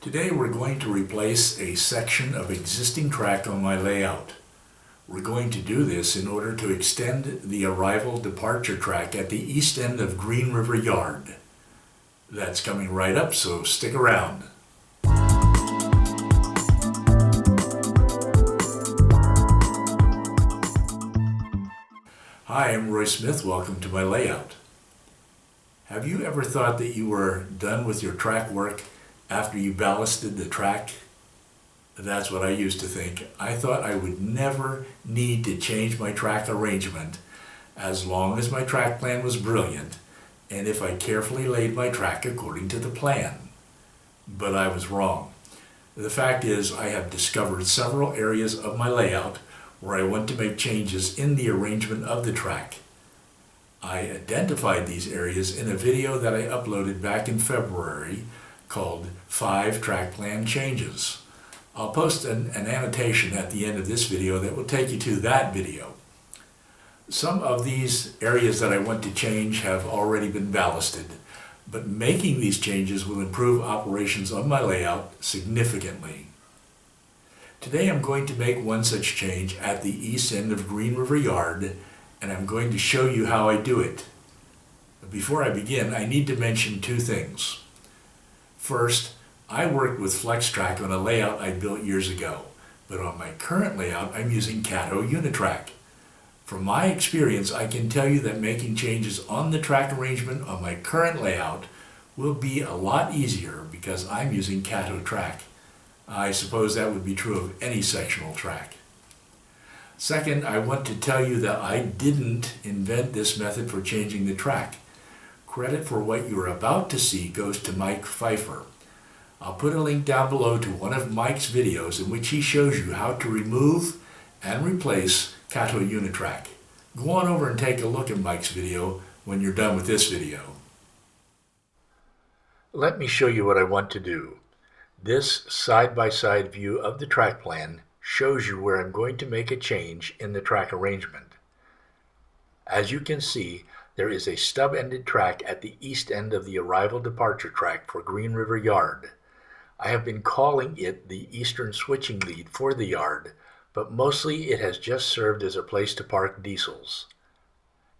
Today we're going to replace a section of existing track on my layout. We're going to do this in order to extend the arrival departure track at the east end of Green River Yard. That's coming right up, so stick around. Hi, I'm Roy Smith. Welcome to my layout. Have you ever thought that you were done with your track work after you ballasted the track? That's what I used to think. I thought I would never need to change my track arrangement as long as my track plan was brilliant and if I carefully laid my track according to the plan. But I was wrong. The fact is, I have discovered several areas of my layout where I want to make changes in the arrangement of the track. I identified these areas in a video that I uploaded back in February called 5 Track Plan Changes. I'll post an annotation at the end of this video that will take you to that video. Some of these areas that I want to change have already been ballasted, but making these changes will improve operations on my layout significantly. Today I'm going to make one such change at the east end of Green River Yard, and I'm going to show you how I do it. But before I begin, I need to mention 2 things. First, I worked with FlexTrack on a layout I built years ago, but on my current layout I'm using Kato Unitrack. From my experience, I can tell you that making changes on the track arrangement on my current layout will be a lot easier because I'm using Kato track. I suppose that would be true of any sectional track. Second, I want to tell you that I didn't invent this method for changing the track. Credit for what you're about to see goes to Mike Pfeiffer. I'll put a link down below to one of Mike's videos in which he shows you how to remove and replace Kato Unitrack. Go on over and take a look at Mike's video when you're done with this video. Let me show you what I want to do. This side-by-side view of the track plan shows you where I'm going to make a change in the track arrangement. As you can see, there is a stub-ended track at the east end of the arrival departure track for Green River Yard. I have been calling it the eastern switching lead for the yard, but mostly it has just served as a place to park diesels.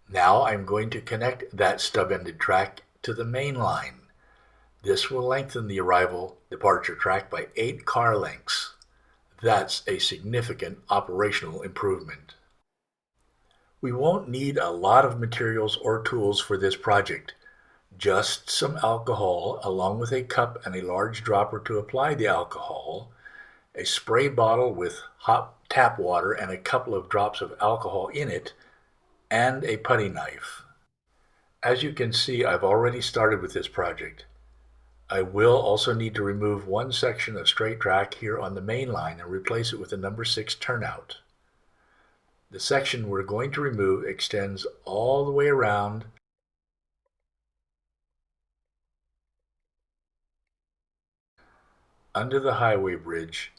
Now I'm going to connect that stub-ended track to the main line. This will lengthen the arrival departure track by 8 car lengths. That's a significant operational improvement. We won't need a lot of materials or tools for this project. Just some alcohol along with a cup and a large dropper to apply the alcohol, a spray bottle with hot tap water and a couple of drops of alcohol in it, and a putty knife. As you can see, I've already started with this project. I will also need to remove one section of straight track here on the main line and replace it with a number 6 turnout. The section we're going to remove extends all the way around under the highway bridge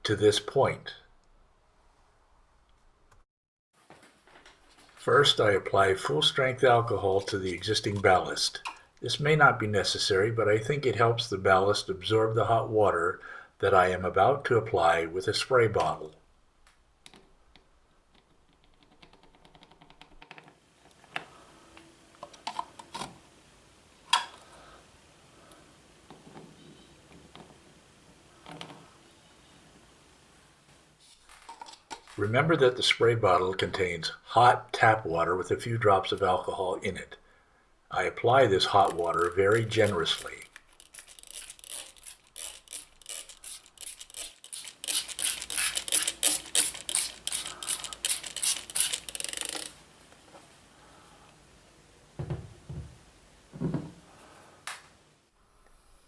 to this point. First, I apply full-strength alcohol to the existing ballast. This may not be necessary, but I think it helps the ballast absorb the hot water that I am about to apply with a spray bottle. Remember that the spray bottle contains hot tap water with a few drops of alcohol in it. I apply this hot water very generously.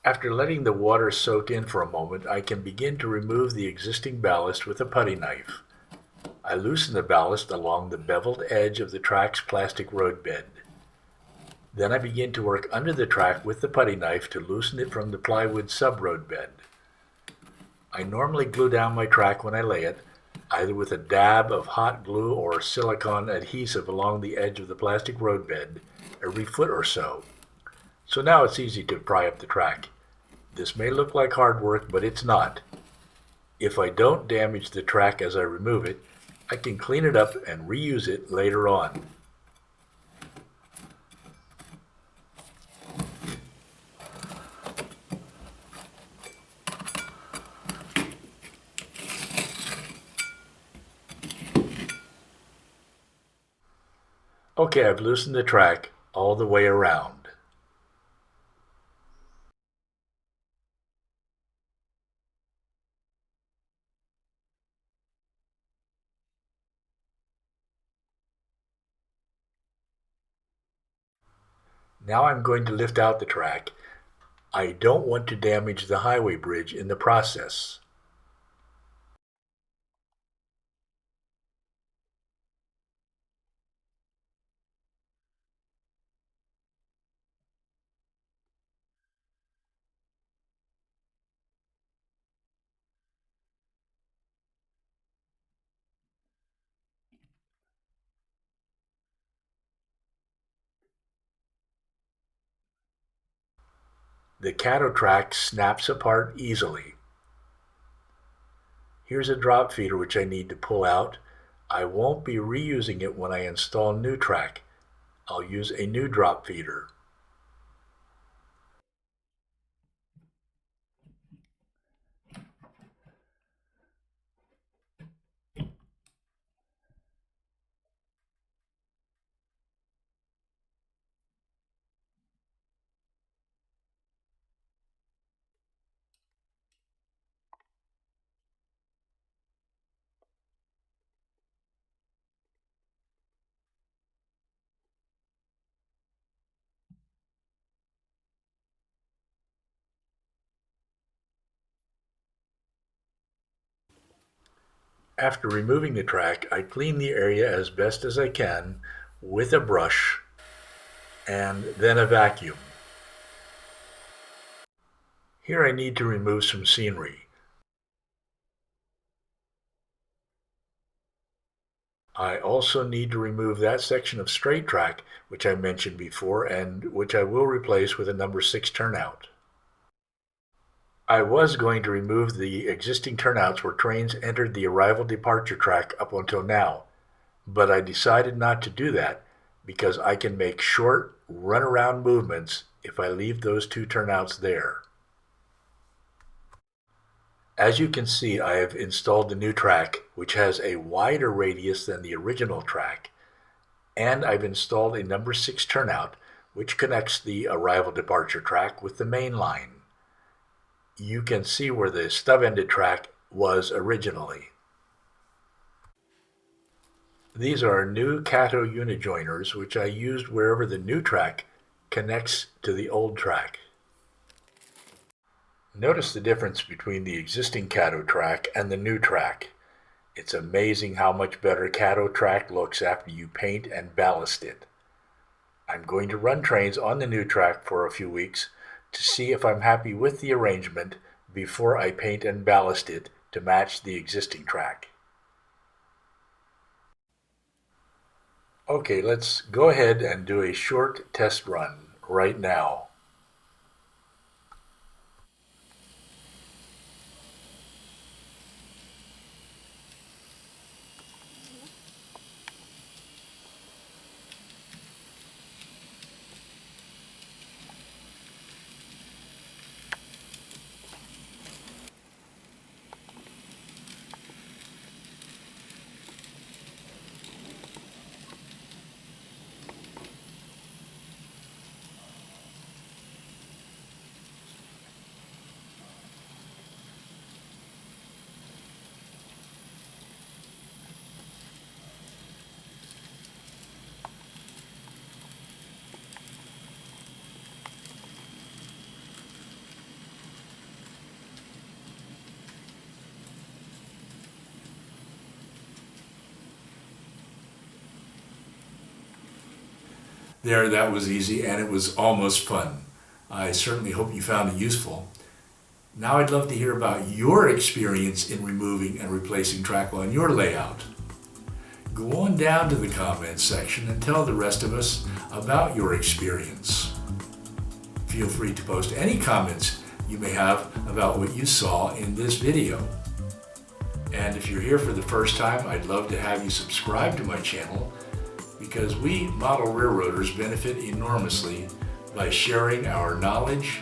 After letting the water soak in for a moment, I can begin to remove the existing ballast with a putty knife. I loosen the ballast along the beveled edge of the track's plastic roadbed. Then I begin to work under the track with the putty knife to loosen it from the plywood sub-road bed. I normally glue down my track when I lay it, either with a dab of hot glue or silicone adhesive along the edge of the plastic roadbed every foot or so. So now it's easy to pry up the track. This may look like hard work, but it's not. If I don't damage the track as I remove it, I can clean it up and reuse it later on. Okay, I've loosened the track all the way around. Now I'm going to lift out the track. I don't want to damage the highway bridge in the process. The Kato track snaps apart easily. Here's a drop feeder which I need to pull out. I won't be reusing it when I install new track. I'll use a new drop feeder. After removing the track, I clean the area as best as I can with a brush and then a vacuum. Here I need to remove some scenery. I also need to remove that section of straight track which I mentioned before and which I will replace with a number 6 turnout. I was going to remove the existing turnouts where trains entered the arrival-departure track up until now, but I decided not to do that because I can make short, run-around movements if I leave those 2 turnouts there. As you can see, I have installed the new track, which has a wider radius than the original track, and I've installed a number 6 turnout, which connects the arrival-departure track with the main line. You can see where the stub-ended track was originally. These are new Kato Unijoiners, which I used wherever the new track connects to the old track. Notice the difference between the existing Kato track and the new track. It's amazing how much better Kato track looks after you paint and ballast it. I'm going to run trains on the new track for a few weeks to see if I'm happy with the arrangement before I paint and ballast it to match the existing track. Okay, let's go ahead and do a short test run right now. There, that was easy and it was almost fun. I certainly hope you found it useful. Now I'd love to hear about your experience in removing and replacing track on your layout. Go on down to the comments section and tell the rest of us about your experience. Feel free to post any comments you may have about what you saw in this video. And if you're here for the first time, I'd love to have you subscribe to my channel, because we model railroaders benefit enormously by sharing our knowledge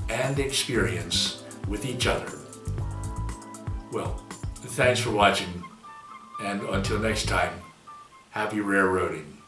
and experience with each other. Well, thanks for watching, and until next time, happy railroading.